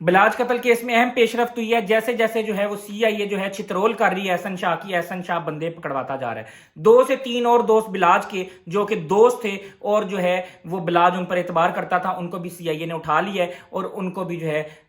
بلاج قتل کیس میں اہم پیش رفت ہوئی ہے، جیسے جیسے جو ہے وہ سی آئی اے جو ہے چترول کر رہی ہے احسن شاہ کی، احسن شاہ بندے پکڑواتا جا رہا ہے۔ 2 سے 3 اور دوست بلاج کے جو کہ دوست تھے اور جو ہے وہ بلاج ان پر اعتبار کرتا تھا، ان کو بھی سی آئی اے نے اٹھا لیا ہے اور ان کو بھی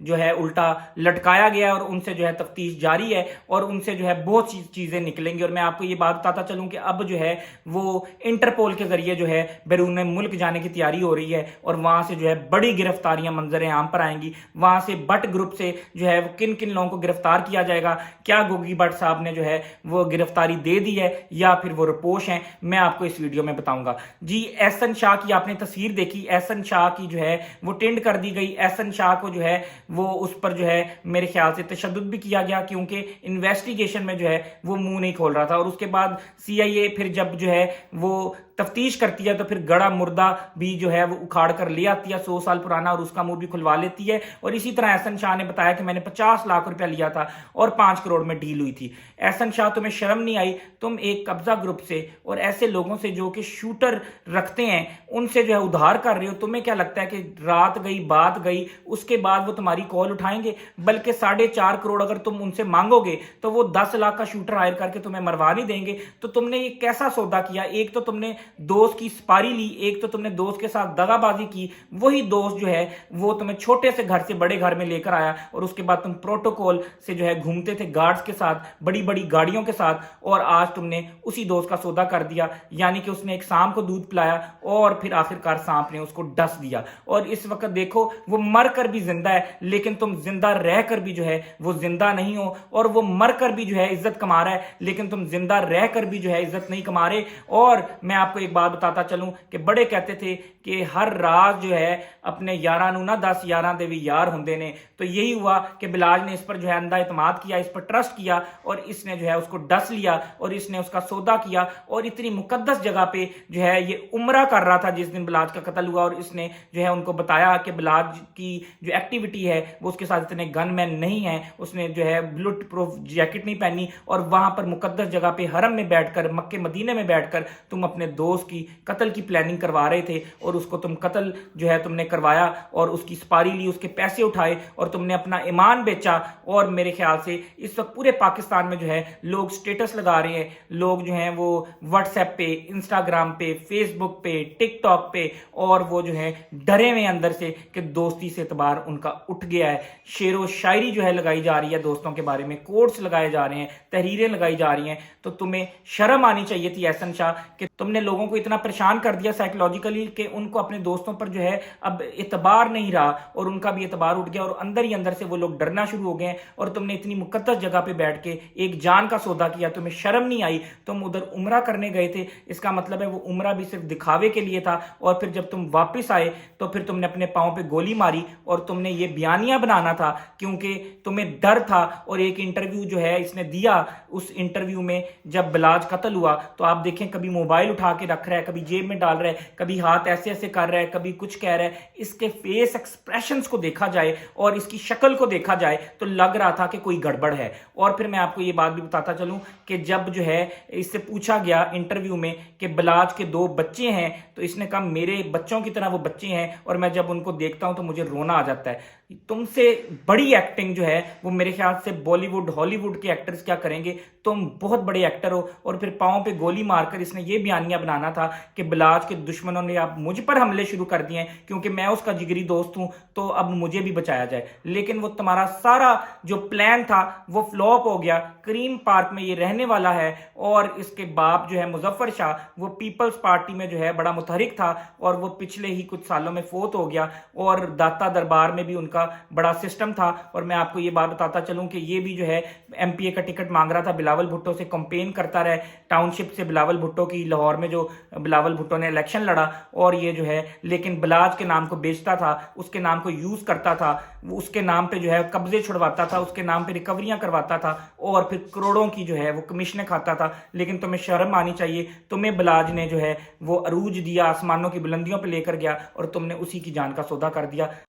جو ہے الٹا لٹکایا گیا اور ان سے جو ہے تفتیش جاری ہے اور ان سے جو ہے بہت سی چیزیں نکلیں گی۔ اور میں آپ کو یہ بات بتاتا چلوں کہ اب جو ہے وہ انٹرپول کے ذریعے جو ہے بیرون ملک جانے کی تیاری ہو رہی ہے اور وہاں سے جو ہے بڑی گرفتاریاں منظر عام پر آئیں گی۔ وہاں سے بٹ گروپ سے جو ہے کن کن لوگوں کو گرفتار کیا جائے گا، کیا گوگی بٹ صاحب نے جو ہے وہ گرفتاری دے دی ہے یا پھر وہ رپوش ہیں، میں آپ کو اس ویڈیو میں بتاؤں گا۔ جی احسن شاہ کی آپ نے تصویر دیکھی، احسن شاہ کی جو ہے وہ ٹینڈ کر دی گئی، احسن شاہ کو جو ہے وہ اس پر جو ہے میرے خیال سے تشدد بھی کیا گیا کیونکہ انویسٹیگیشن میں جو ہے وہ منہ نہیں کھول رہا تھا۔ اور اس کے بعد سی آئی اے پھر جب جو ہے وہ تفتیش کرتی ہے تو پھر گڑا مردہ بھی جو ہے وہ اکھاڑ کر لے آتی ہے 100 سال پرانا اور اس کا منہ بھی کھلوا لیتی ہے۔ اور اسی طرح احسن شاہ نے بتایا کہ میں نے 50 لاکھ روپیہ لیا تھا اور 5 کروڑ میں ڈیل ہوئی تھی۔ احسن شاہ تمہیں شرم نہیں آئی؟ تم ایک قبضہ گروپ سے اور ایسے لوگوں سے جو کہ شوٹر رکھتے ہیں ان سے جو ہے ادھار کر رہے ہو، تمہیں کیا لگتا ہے کہ رات گئی بات گئی اس کے بعد وہ تمہاری کال اٹھائیں گے؟ بلکہ 4.5 کروڑ اگر تم ان سے مانگو گے تو وہ 10 لاکھ کا شوٹر ہائر کر کے تمہیں مروا نہیں دیں گے۔ تو تم نے یہ کیسا سودا کیا؟ ایک تو تم نے دوست کی سپاری لی، ایک تو تم نے دوست کے ساتھ دغا بازی کی، وہی دوست جو ہے وہ تمہیں چھوٹے سے گھر سے بڑے گھر میں لے کر آیا اور اس کے بعد تم پروٹوکول سے جو ہے گھومتے تھے گارڈز کے ساتھ، بڑی بڑی گاڑیوں کے ساتھ، اور آج تم نے اسی دوست کا سودا کر دیا، یعنی کہ اس نے ایک سانپ کو دودھ پلایا اور پھر آخرکار سانپ نے اس کو ڈس دیا۔ اور اس وقت دیکھو وہ مر کر بھی زندہ ہے، لیکن تم زندہ رہ کر بھی جو ہے وہ زندہ نہیں ہو، اور وہ مر کر بھی جو ہے عزت کما رہا ہے لیکن تم زندہ رہ کر بھی جو ہے عزت نہیں کما رہے۔ اور میں آپ کو ایک بات بتاتا چلوں کہ بڑے کہتے تھے کہ ہر راز جو ہے اپنے یاراں نو نہ دس، یاراں دے بھی یار ہوندے نے۔ تو یہی ہوا کہ بلاج نے اس پر جو ہے اندھا اعتماد کیا، اس پر ٹرسٹ کیا اور اس نے جو ہے اس کو ڈس لیا اور اس نے اس کا سودا کیا۔ اور اتنی مقدس جگہ پہ جو ہے یہ عمرہ کر رہا تھا جس دن بلاج کا قتل ہوا، اور اس نے جو ہے ان کو بتایا کہ بلاج کی جو ایکٹیویٹی ہے وہ اس کے ساتھ اتنے گن مین نہیں ہیں، اس نے جو ہے بلٹ پروف جیکٹ نہیں پہنی، اور وہاں پر مقدس جگہ پہ حرم میں بیٹھ کر، مکہ مدینے میں بیٹھ کر تم اپنے دوست کی قتل کی پلاننگ کروا رہے تھے اور اس کو تم قتل جو ہے تم نے کروایا اور اس کی سپاری لی، اس کے پیسے اٹھائے اور تم نے اپنا ایمان بیچا۔ اور میرے خیال سے اس وقت پورے پاکستان میں جو ہے لوگ سٹیٹس لگا رہے ہیں، لوگ جو ہیں وہ واٹس ایپ پہ، انسٹاگرام پہ، فیس بک پہ، ٹک ٹاک پہ، اور وہ جو ہے ڈرے ہوئے اندر سے کہ دوستی سے اعتبار ان کا اٹھ گیا ہے۔ شعر و شاعری جو ہے لگائی جا رہی ہے دوستوں کے بارے میں، کوٹس لگائے جا رہے ہیں، تحریریں لگائی جا رہی ہیں۔ تو تمہیں شرم آنی چاہیے تھی احسن شاہ کہ تم نے لوگوں کو اتنا پریشان کر دیا سائیکولوجیکلی کہ ان کو اپنے دوستوں پر جو ہے اب اعتبار نہیں رہا اور ان کا بھی اعتبار اٹھ گیا اور اندر ہی اندر سے وہ لوگ ڈرنا شروع ہو گئے ہیں۔ اور تم نے اتنی مقدس جگہ پہ بیٹھ کے ایک جان کا سودا کیا، تمہیں شرم نہیں آئی؟ تم ادھر عمرہ کرنے گئے تھے، اس کا مطلب ہے وہ عمرہ بھی صرف دکھاوے کے لیے تھا، اور پھر جب تم واپس آئے تو پھر تم نے اپنے پاؤں پہ گولی ماری اور تم نے یہ بیانیہ بنانا تھا کیونکہ تمہیں ڈر تھا۔ اور ایک انٹرویو جو ہے اس نے دیا، اس انٹرویو میں جب بلاج قتل ہوا تو آپ دیکھیں کبھی موبائل اٹھا کے رکھ رہا ہے، کبھی جیب میں ڈال رہا ہے، کبھی ہاتھ ایسے ایسے کر رہا ہے، کبھی کچھ کہہ رہا ہے۔ اس کے فیس ایکسپریشنز کو دیکھا جائے اور اس کی شکل کو دیکھا جائے تو لگ رہا تھا کہ کوئی گڑبڑ ہے۔ اور پھر میں آپ کو یہ بات بھی بتاتا چلوں کہ جب جو ہے اس سے پوچھا گیا انٹرویو میں کہ بلاج کے 2 بچے ہیں تو اس نے کہا میرے بچوں کی طرح وہ بچے ہیں اور میں جب ان کو دیکھتا ہوں تو مجھے رونا آ جاتا ہے۔ تم سے بڑی ایکٹنگ جو ہے وہ میرے خیال سے بالی ووڈ ہالی ووڈ کے ایکٹرز کیا کریں گے؟ تم بہت بڑے ایکٹر ہو، اور پھر پاؤں پہ گولی مار کر اس نے یہ بیانیہ بنانا تھا کہ بلاج کے دشمنوں نے اب مجھ پر حملے شروع کر دیے ہیں کیونکہ میں اس کا جگری دوست ہوں تو اب مجھے بھی بچایا جائے۔ لیکن وہ تمہارا سارا جو پلان تھا وہ فلوپ ہو گیا۔ کریم پارک میں یہ رہنے والا ہے اور اس کے باپ جو ہے مظفر شاہ وہ پیپلز پارٹی میں جو ہے بڑا متحرک تھا اور وہ پچھلے ہی کچھ سالوں میں فوت ہو گیا، اور داتا دربار میں بھی ان کا بڑا سسٹم تھا۔ اور میں آپ کو یہ بات بتاتا چلوں کہ یہ بھی جو ہے ایم پی اے کا ٹکٹ مانگ رہا تھا، بلاول بھٹو سے کمپین کرتا رہا، ٹاؤن شپ سے بلاول بھٹو کی لاہور میں جو بلاول بھٹو نے الیکشن لڑا، اور یہ جو ہے لیکن بلاج کے نام کو بیچتا تھا، اس کے نام کو یوز کرتا تھا، وہ اس کے نام پہ جو ہے قبضے چھڑواتا تھا، اس کے نام پہ ریکوریاں کرواتا تھا اور پھر کروڑوں کی جو ہے وہ کمیشنیں کھاتا تھا۔ لیکن تمہیں شرم آنی چاہیے، تمہیں بلاج نے جو ہے وہ عروج دیا، آسمانوں کی بلندیوں پہ لے کر گیا اور تم نے اسی کی جان کا سودا کر دیا۔